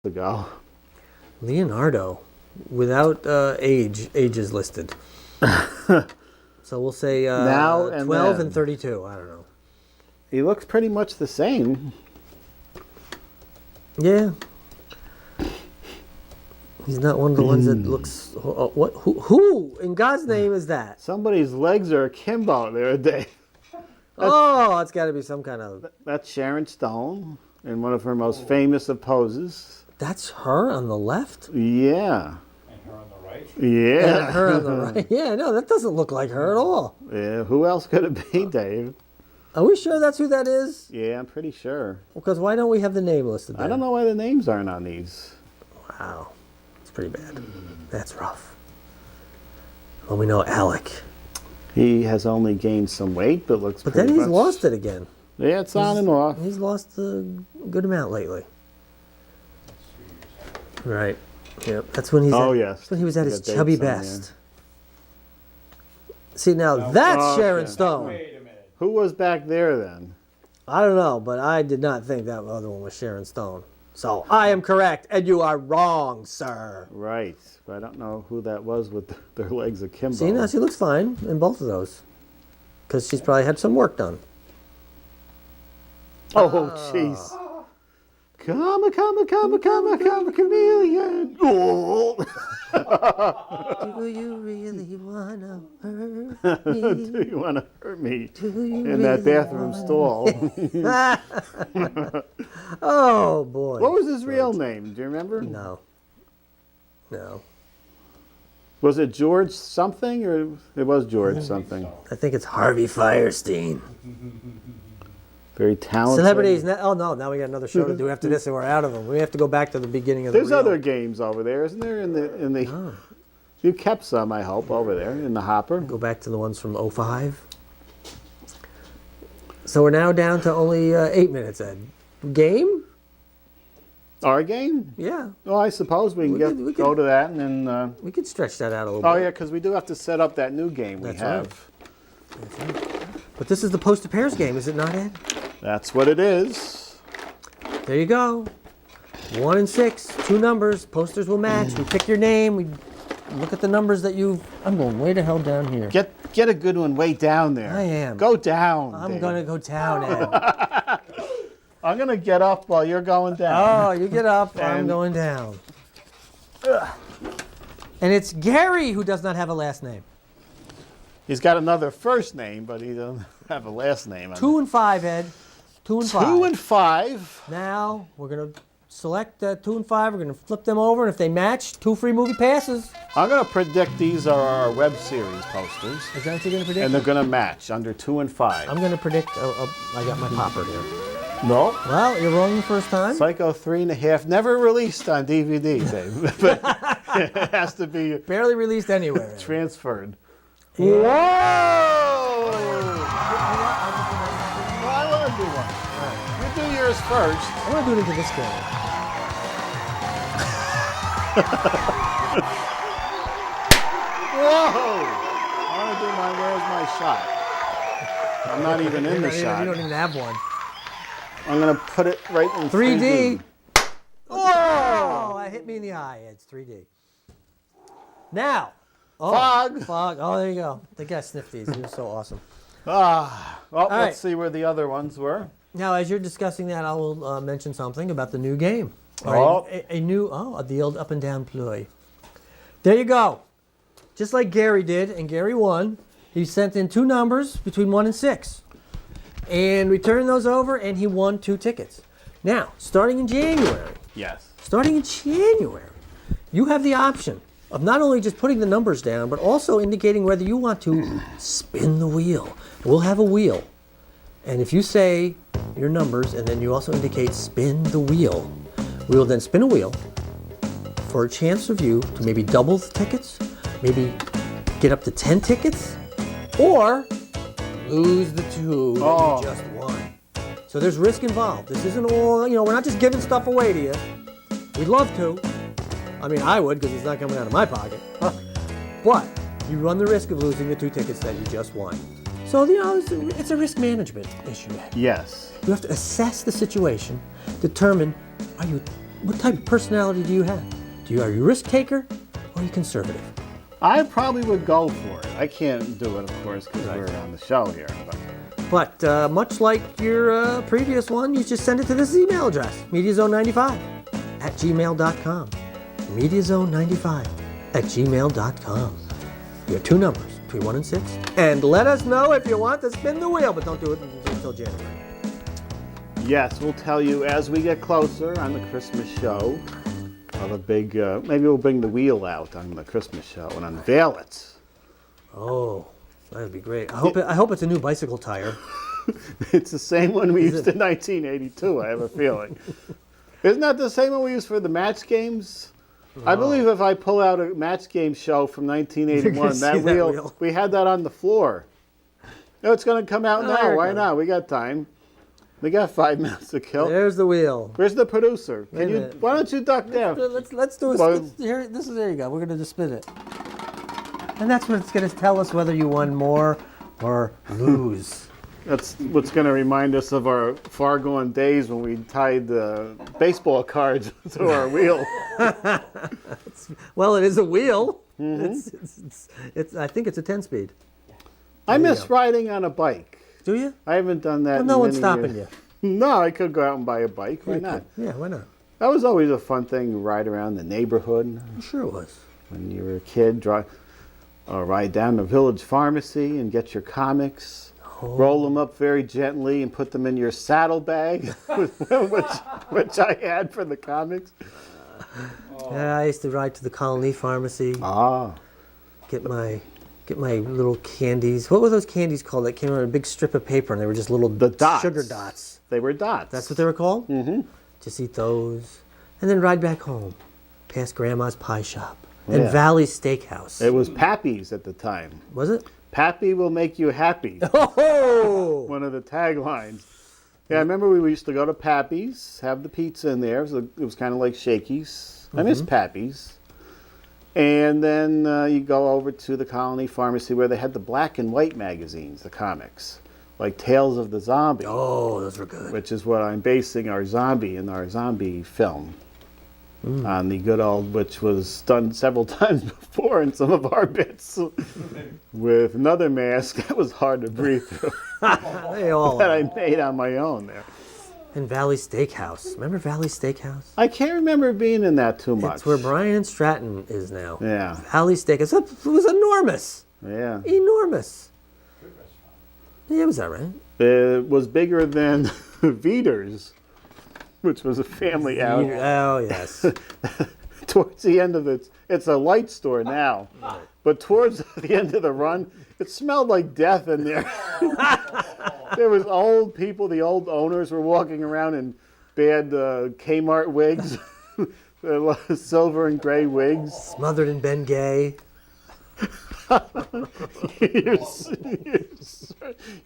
ago. Leonardo, without ages listed. So we'll say Now and 12 then. and 32. I don't know. He looks pretty much the same. Yeah. He's not one of the ones that looks. What? Who in God's name is that? Somebody's legs are akimbo there, Dave. Oh, it's got to be some kind of. That's Sharon Stone in one of her most famous of poses. That's her on the left. Yeah. And her on the right. Yeah. And her on the right. Yeah, no, that doesn't look like her at all. Yeah. Who else could it be, Dave? Are we sure that's who that is? Yeah, I'm pretty sure. Because why don't we have the name listed there? I don't know why the names aren't on these. Wow, it's pretty bad. That's rough. Well, we know Alec. He has only gained some weight, but looks But pretty then he's much... lost it again. Yeah, it's on and off. He's lost a good amount lately. Right. Yep. That's when he's. Oh, at, yes. That's when he was at We his got chubby dates on there. best. See now, that's Oh, Sharon okay. Stone. Wait a minute. Who was back there then? I don't know, but I did not think that other one was Sharon Stone. So I am correct, and you are wrong, sir. Right. But I don't know who that was with their legs akimbo. See now, she looks fine in both of those, because she's probably had some work done. Oh, jeez. Come, chameleon. Oh. Do you really wanna hurt me? Do you want to hurt me Do you in that really bathroom stall? Oh boy. What was his real name? Do you remember? No. No. Was it George something, or it was George something? I think it's Harvey Firestein. Very talented. Celebrities. Oh no! Now we got another show to do after this, and we're out of them. We have to go back to the beginning of the. There's reel. other games over there, isn't there? In the. You kept some, I hope, over there in the hopper. Go back to the ones from 05. So we're now down to only 8 minutes, Ed. Game? Our game? Yeah. Well, I suppose we can We go could- to that and then. We could stretch that out a little Oh bit. yeah, because we do have to set up that new game we That's have. But this is the posted pairs game, is it not, Ed? That's what it is. There you go. 1 and 6, 2 numbers. Posters will match. We pick your name. We look at the numbers that you've. I'm going way the hell down here. Get a good one way down there. I am. Go down. I'm Dave. gonna go down, Ed. I'm gonna get up while you're going down. Oh, you get up. I'm And- going down. And it's Gary who does not have a last name. He's got another first name, but he doesn't have a last name. 2 and 5, Ed. 2 and 5. 2 and 5. Now we're gonna select 2 and 5. We're gonna flip them over, and if they match, 2 free movie passes. I'm gonna predict these are our web series posters, Is that what you're gonna predict? and they're gonna match under 2 and 5. I'm gonna predict. I got my popper here. No. Well, you're wrong the first time. Psycho 3.5, never released on DVD, Dave. But it has to be Barely released anywhere. Ed. transferred. Yeah. Whoa! Well, I want to do one. You do yours first. I want to do it into this camera. Whoa! I want to do my where's my shot. I'm not even in the You shot. don't even have one. I'm going to put it right in 3D. Oh, that hit me in the eye. It's 3D. Now. Oh, Fog. Fog. Oh, there you go. The guy sniffed these. He was so awesome. Well, right. let's see where the other ones were. Now, as you're discussing that, I will mention something about the new game. Oh. A new, the old up and down ploy. There you go. Just like Gary did, and Gary won. He sent in 2 numbers between 1 and 6. And we turned those over, and he won 2 tickets. Now, starting in January, Yes. you have the option of not only just putting the numbers down, but also indicating whether you want to spin the wheel. We'll have a wheel. And if you say your numbers and then you also indicate spin the wheel, we will then spin a wheel for a chance of you to maybe double the tickets, maybe get up to 10 tickets, or lose the 2 that you just won. So there's risk involved. This isn't all, we're not just giving stuff away to you. We'd love to. I mean, I would, because it's not coming out of my pocket. But you run the risk of losing the 2 tickets that you just won. So, it's a risk management issue. Yes. You have to assess the situation, determine, are you what type of personality do you have? Are you a risk taker or are you conservative? I probably would go for it. I can't do it, of course, because we're on the show here. But much like your previous one, you just send it to this email address, MediaZone95@gmail.com. MediaZone95@gmail.com. Your 2 numbers, between 1 and 6. And let us know if you want to spin the wheel, but don't do it until January. Yes, we'll tell you as we get closer on the Christmas show. Of a big, maybe we'll bring the wheel out on the Christmas show and unveil it. Oh, that'd be great. I hope it's a new bicycle tire. It's the same one we used in 1982, I have a feeling. Isn't that the same one we used for the match games? I believe if I pull out a match game show from 1981, that wheel, we had that on the floor. No, it's going to come out now. Why not? We got time. We got 5 minutes to kill. There's the wheel. Where's the producer? Wait a minute. Why don't you duck down? Let's do it. Well- There you go. We're going to just spin it. And that's what it's going to tell us whether you won more or lose. That's what's going to remind us of our far gone days when we tied the baseball cards to our wheel. Well, it is a wheel. It's I think it's a 10-speed. I miss riding on a bike. Do you? I haven't done that. Well, in no one's many stopping years. you. No, I could go out and buy a bike. Why not? Yeah, why not? That was always a fun thing to ride around the neighborhood. I'm sure it was. When you were a kid, ride down to Village Pharmacy and get your comics, roll them up very gently and put them in your saddlebag, which I had for the comics. Yeah, I used to ride to the Colony Pharmacy, Ah, get my little candies. What were those candies called that came on a big strip of paper and they were just little the dots. sugar dots? They were dots. That's what they were called? Mm-hmm. Just eat those. And then ride back home, past Grandma's Pie Shop and Yeah. Valley Steakhouse. It was Pappy's at the time. Was it? Pappy will make you happy. Oh! One of the taglines. Yeah, I remember we used to go to Pappy's, have the pizza in there. It was kind of like Shakey's. I miss Pappy's. And then you go over to the Colony Pharmacy where they had the black and white magazines, the comics, like Tales of the Zombie, Oh, those were good. which is what I'm basing our zombie film on the good old, which was done several times before in some of our bits with another mask that was hard to breathe through They all that I made on my own there. And Valley Steakhouse. Remember Valley Steakhouse? I can't remember being in that too much. It's where Brian Stratton is now. Yeah, Valley Steakhouse. It was enormous. yeah. Enormous. Yeah, was that right? It was bigger than Veter's, which was a family out. Oh, yes. Towards the end of it, it's a light store now, but towards the end of the run, it smelled like death in there. There was old people, the old owners were walking around in bad Kmart wigs, silver and gray wigs. Smothered in Ben Gay.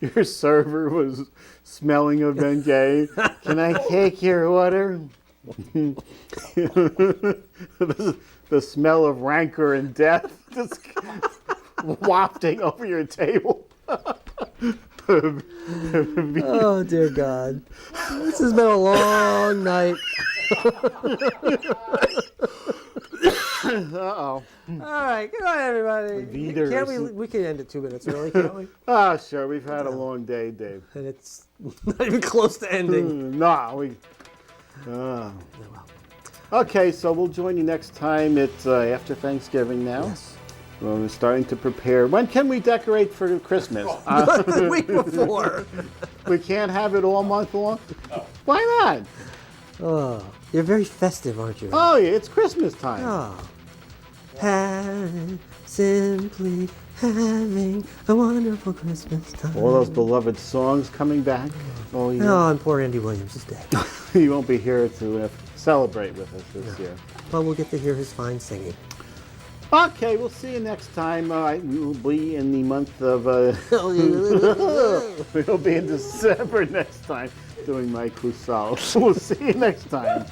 Your server was smelling of Bengay. Can I take your order? The smell of rancor and death just wafting over your table. Oh, dear God. This has been a long night. Uh-oh. All right, good night, everybody. Veter's. Can't we can end it 2 minutes early, can't we? Ah, sure. We've had a long day, Dave. And it's not even close to ending. No, we. Okay, so we'll join you next time. It's after Thanksgiving now. Yes. Well, we're starting to prepare. When can we decorate for Christmas? The week before. We can't have it all month long? Why not? Oh, you're very festive, aren't you? Oh, yeah, it's Christmas time. Oh. Simply having a wonderful Christmas time. All those beloved songs coming back. Oh, yeah. Oh, and poor Andy Williams is dead. He won't be here to celebrate with us this year. But we'll get to hear his fine singing. Okay, we'll see you next time. We'll be in the month of... we'll be in December next time doing my Cusal. We'll see you next time.